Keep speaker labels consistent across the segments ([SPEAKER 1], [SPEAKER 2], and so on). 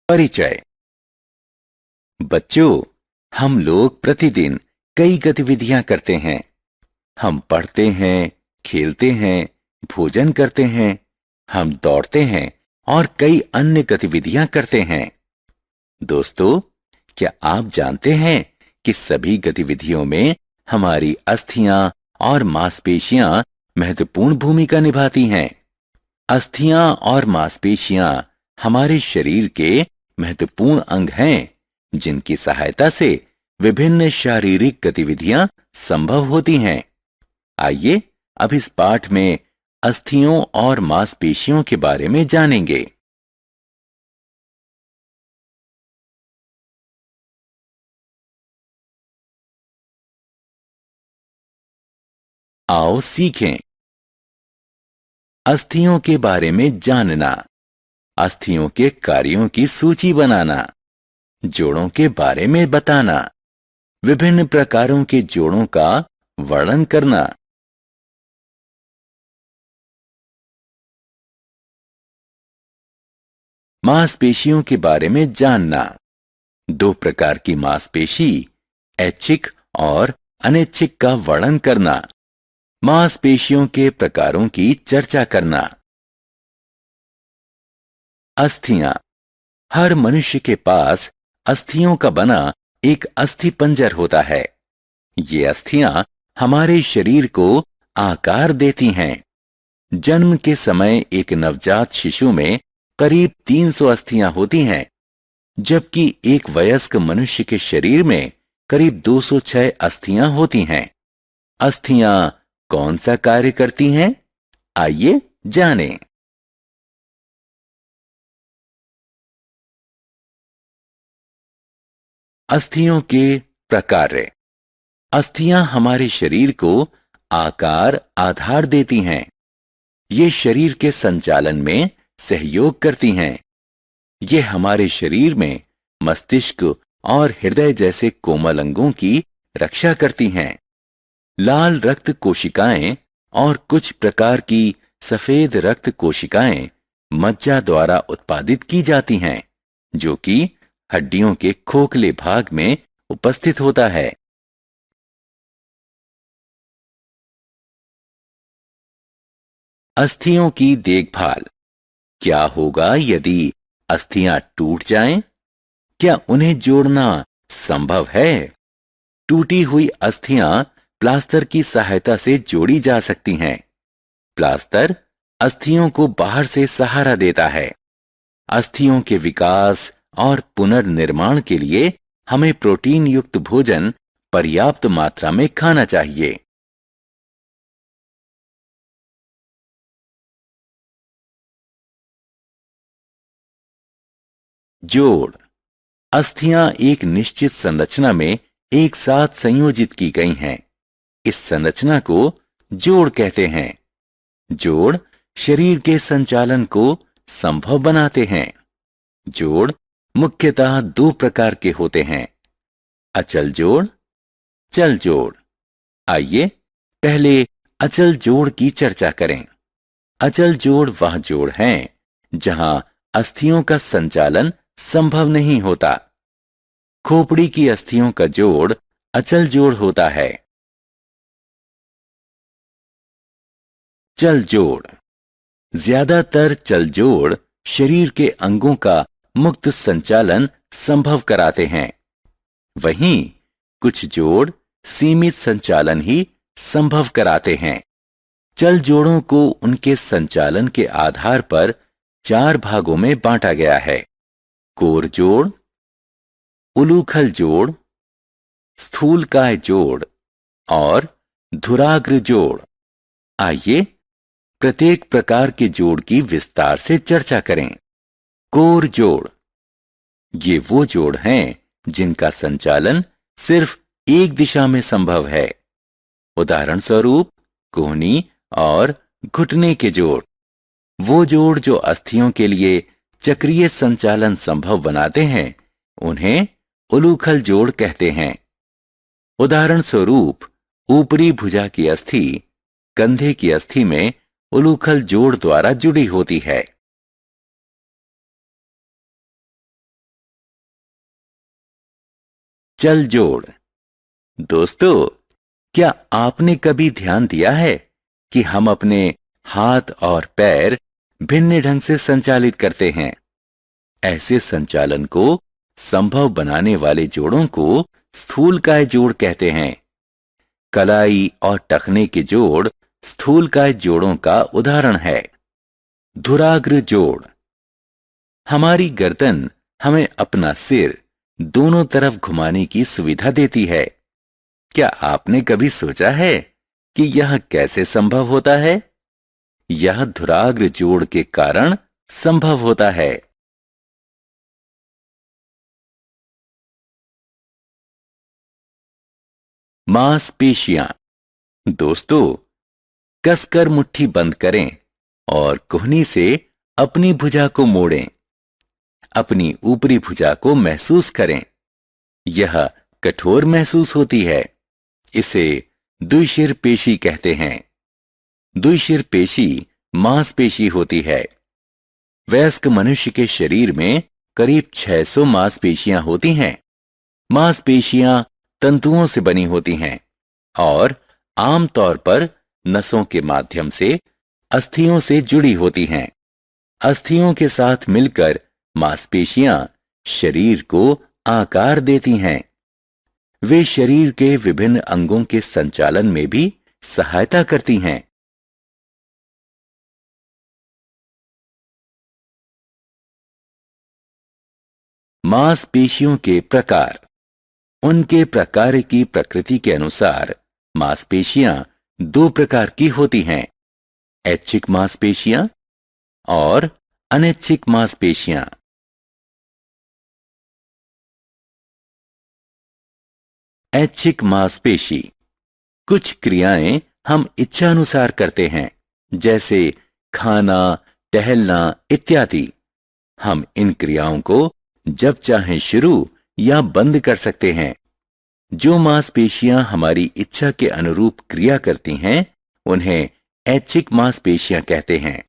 [SPEAKER 1] परिचय। बच्चों, हम लोग प्रतिदिन कई गतिविधियां करते हैं। हम पढ़ते हैं, खेलते हैं, भोजन करते हैं, हम दौड़ते हैं और कई अन्य गतिविधियां करते हैं। दोस्तों, क्या आप जानते हैं कि सभी गतिविधियों में हमारी अस्थियां और मांसपेशियां महत्वपूर्ण भूमिका निभाती हैं? अस्थियां और मांसपेशियां हमारे शरीर के महत्वपूर्ण अंग हैं, जिनकी सहायता से विभिन्न शारीरिक गतिविधियां संभव होती हैं। आइए अब इस पाठ में अस्थियों और मांसपेशियों के बारे में जानेंगे। आओ सीखें। अस्थियों के बारे में जानना, अस्थियों के कार्यों की सूची बनाना, जोड़ों के बारे में बताना, विभिन्न प्रकारों के जोड़ों का वर्णन करना। मांसपेशियों के बारे में जानना, दो प्रकार की मांसपेशी, ऐच्छिक और अनैच्छिक का वर्णन करना, मांसपेशियों के प्रकारों की चर्चा करना। अस्थियां। हर मनुष्य के पास अस्थियों का बना एक अस्थि पंजर होता है। ये अस्थियां हमारे शरीर को आकार देती हैं। जन्म के समय एक नवजात शिशु में करीब 300 अस्थियां होती हैं, जबकि एक वयस्क मनुष्य के शरीर में करीब 206 अस्थियां होती हैं। अस्थियां कौन सा कार्य करती हैं? आइए जानें। अस्थियों के प्रकार। अस्थियां हमारे शरीर को आकार आधार देती हैं। ये शरीर के संचालन में सहयोग करती हैं। ये हमारे शरीर में मस्तिष्क और हृदय जैसे कोमल अंगों की रक्षा करती हैं। लाल रक्त कोशिकाएं और कुछ प्रकार की सफेद रक्त कोशिकाएं मज्जा द्वारा उत्पादित की जाती हैं, जो कि हड्डियों के खोखले भाग में उपस्थित होता है। अस्थियों की देखभाल। क्या होगा यदि अस्थियां टूट जाएं? क्या उन्हें जोड़ना संभव है? टूटी हुई अस्थियां प्लास्टर की सहायता से जोड़ी जा सकती हैं। प्लास्टर अस्थियों को बाहर से सहारा देता है। अस्थियों के विकास और पुनर्निर्माण के लिए हमें प्रोटीन युक्त भोजन पर्याप्त मात्रा में खाना चाहिए। जोड़। अस्थियां एक निश्चित संरचना में एक साथ संयोजित की गई हैं। इस संरचना को जोड़ कहते हैं। जोड़ शरीर के संचालन को संभव बनाते हैं। जोड़ मुख्यतः दो प्रकार के होते हैं, अचल जोड़, चल जोड़। आइए पहले अचल जोड़ की चर्चा करें। अचल जोड़ वह जोड़ हैं जहां अस्थियों का संचालन संभव नहीं होता। खोपड़ी की अस्थियों का जोड़ अचल जोड़ होता है। चल जोड़। ज्यादातर चल जोड़ शरीर के अंगों का मुक्त संचालन संभव कराते हैं। वहीं कुछ जोड़ सीमित संचालन ही संभव कराते हैं। चल जोड़ों को उनके संचालन के आधार पर चार भागों में बांटा गया है: कोर जोड़, उलूखल जोड़, स्थूलकाय जोड़ और धुराग्र जोड़। आइए प्रत्येक प्रकार के जोड़ की विस्तार से चर्चा करें। कोर जोड़। ये वो जोड़ हैं जिनका संचालन सिर्फ एक दिशा में संभव है। उदाहरण स्वरूप कोहनी और घुटने के जोड़। वो जोड़ जो अस्थियों के लिए चक्रीय संचालन संभव बनाते हैं, उन्हें उलूखल जोड़ कहते हैं। उदाहरण स्वरूप ऊपरी भुजा की अस्थि कंधे की अस्थि में उलूखल जोड़ द्वारा जुड़ी होती है। चल जोड़। दोस्तों, क्या आपने कभी ध्यान दिया है कि हम अपने हाथ और पैर भिन्न ढंग से संचालित करते हैं? ऐसे संचालन को संभव बनाने वाले जोड़ों को स्थूलकाय जोड़ कहते हैं। कलाई और टखने के जोड़ स्थूलकाय जोड़ों का उदाहरण है। धुराग्र जोड़। हमारी गर्दन हमें अपना सिर दोनों तरफ घुमाने की सुविधा देती है। क्या आपने कभी सोचा है कि यह कैसे संभव होता है? यह धुराग्र जोड़ के कारण संभव होता है। मांसपेशियां। दोस्तों, कसकर मुट्ठी बंद करें और कोहनी से अपनी भुजा को मोड़ें। अपनी ऊपरी भुजा को महसूस करें। यह कठोर महसूस होती है। इसे द्विशिर पेशी कहते हैं। द्विशिर पेशी मांसपेशी होती है। वयस्क मनुष्य के शरीर में करीब 600 मांसपेशियां होती हैं। मांसपेशियां तंतुओं से बनी होती हैं और आमतौर पर नसों के माध्यम से अस्थियों से जुड़ी होती हैं। अस्थियों के साथ मिलकर मांसपेशियां शरीर को आकार देती हैं। वे शरीर के विभिन्न अंगों के संचालन में भी सहायता करती हैं। मांसपेशियों के प्रकार। उनके प्रकार की प्रकृति के अनुसार मांसपेशियां दो प्रकार की होती हैं: ऐच्छिक मांसपेशियां और अनैच्छिक मांसपेशियां। ऐच्छिक मांसपेशी। कुछ क्रियाएं हम इच्छानुसार करते हैं, जैसे खाना, टहलना इत्यादि। हम इन क्रियाओं को जब चाहें शुरू या बंद कर सकते हैं। जो मांसपेशियां हमारी इच्छा के अनुरूप क्रिया करती हैं, उन्हें ऐच्छिक मांसपेशियां कहते हैं।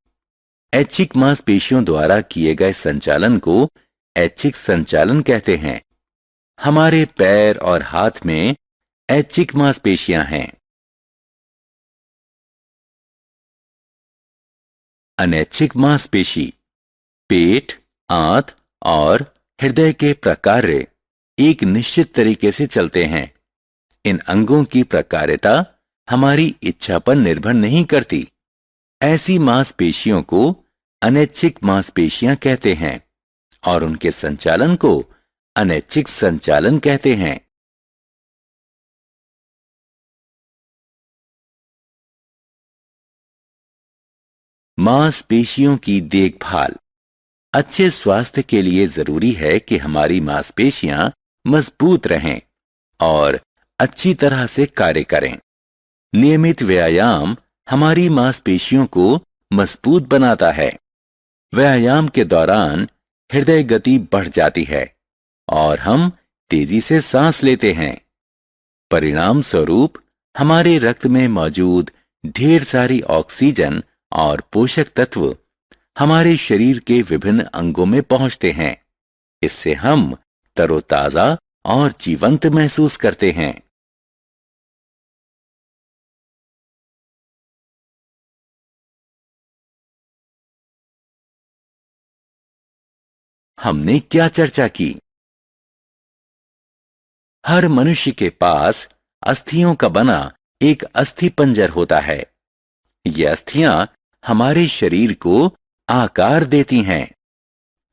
[SPEAKER 1] ऐच्छिक मांसपेशियों द्वारा किए गए संचालन को ऐच्छिक संचालन कहते हैं। हमारे पैर और हाथ में ऐच्छिक मांसपेशियां हैं। अनैच्छिक मांसपेशी। पेट, आंत और हृदय के प्रकार्य एक निश्चित तरीके से चलते हैं। इन अंगों की प्रकार्यता हमारी इच्छा पर निर्भर नहीं करती। ऐसी मांसपेशियों को अनैच्छिक मांसपेशियां कहते हैं और उनके संचालन को अनैच्छिक संचालन कहते हैं। मांसपेशियों की देखभाल। अच्छे स्वास्थ्य के लिए जरूरी है कि हमारी मांसपेशियां मजबूत रहें और अच्छी तरह से कार्य करें। नियमित व्यायाम हमारी मांसपेशियों को मजबूत बनाता है। व्यायाम के दौरान हृदय गति बढ़ जाती है और हम तेजी से सांस लेते हैं। परिणाम स्वरूप हमारे रक्त में मौजूद ढेर सारी ऑक्सीजन और पोषक तत्व हमारे शरीर के विभिन्न अंगों में पहुंचते हैं। इससे हम तरोताजा और जीवंत महसूस करते हैं। हमने क्या चर्चा की? हर मनुष्य के पास अस्थियों का बना एक अस्थि पंजर होता है। ये अस्थियां हमारे शरीर को आकार देती हैं।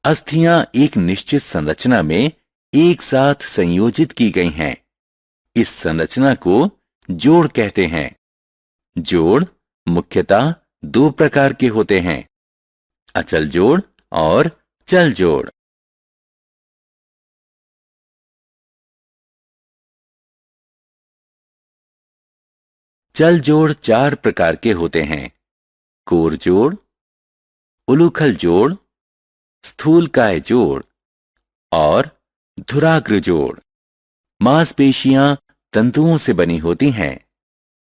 [SPEAKER 1] अस्थियां एक निश्चित संरचना में एक साथ संयोजित की गई हैं। इस संरचना को जोड़ कहते हैं। जोड़ मुख्यतः दो प्रकार के होते हैं: अचल जोड़ और चल जोड़। चल जोड़ चार प्रकार के होते हैं: कोर जोड़, उलूखल जोड़, स्थूलकाय जोड़ और धुराग्र जोड़। मांसपेशियां तंतुओं से बनी होती हैं।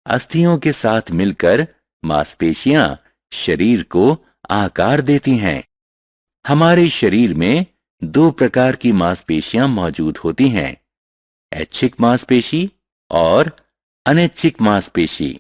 [SPEAKER 1] अस्थियों के साथ मिलकर मांसपेशियां शरीर को आकार देती हैं। हमारे शरीर में दो प्रकार की मांसपेशियां मौजूद होती हैं: ऐच्छिक मांसपेशी और अनैच्छिक मांसपेशी।